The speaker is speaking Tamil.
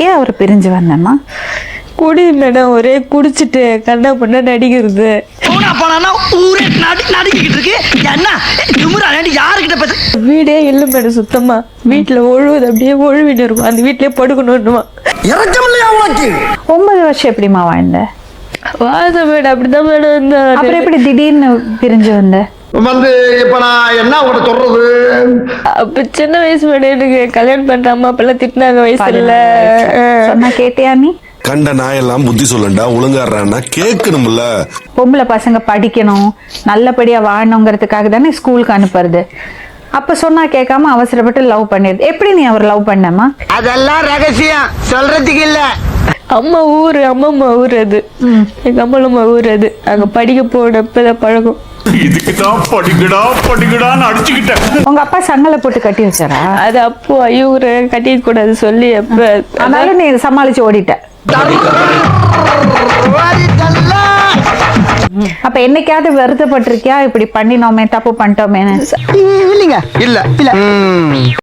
ஏன் அவர் பிரிஞ்சு வந்தம்மா? குடி மேடம், ஒரே குடிச்சிட்டு கண்ணா பண்ண நடிக்கிறது. வீடே இல்லை மேடம், சுத்தமா வீட்டுல ஒழுகுது, அப்படியே ஒழுவிட்டு இருக்கும். அந்த வீட்லயே படுக்கணும்னுமா. 9 வருஷம் எப்படிமா வாழ்ந்த? வாச மேடம் அப்படிதான் மேடம் இருந்தாரு. அப்புறம் எப்படி திடீர்னு பிரிஞ்சு வந்த? இப்ப நான் என்ன உங்கள்ட்ட சொல்றது? அப்ப சின்ன வயசு மேடம், எனக்கு கல்யாணம் பண்ற அம்மா அப்பெல்லாம் திட்டினாங்க வயசுல. சொன்னா கேட்டியா நீ? கண்ட நாயெல்லாம் புத்தி சொல்லண்டா, ஒழுங்காடுறான்னா கேட்கணும்ல. பொம்பளை பசங்க படிக்கணும், நல்லபடியா வாழணுங்கிறதுக்காக தானே ஸ்கூலுக்கு அனுப்புறது. அப்ப சொன்னா கேட்காம அவசரப்பட்டு லவ் பண்ணிடுது. எப்படி நீ அவர் லவ் பண்ணமா? அதெல்லாம் ரகசியம், சொல்றதுக்கு இல்ல. அம்மா ஊரு, அம்மம்மா ஊர் அது. எங்க அம்மா ஊர் அது. அங்க படிக்க போனப்பதான் பழகம். இதுக்குதான் படிக்கடான்னு அடிச்சுக்கிட்டேன். உங்க அப்பா சங்கலை போட்டு கட்டி வச்சாரா? அது அப்போ ஐயூர கட்டிக்க கூடாது சொல்லி அப்ப அதனால நீ சமாளிச்சு ஓடிட்ட. அப்ப என்னைக்காவது வருத்தப்பட்டிருக்கியா, இப்படி பண்ணினோமே, தப்பு பண்ணிட்டோமே? இல்லைங்க, இல்ல.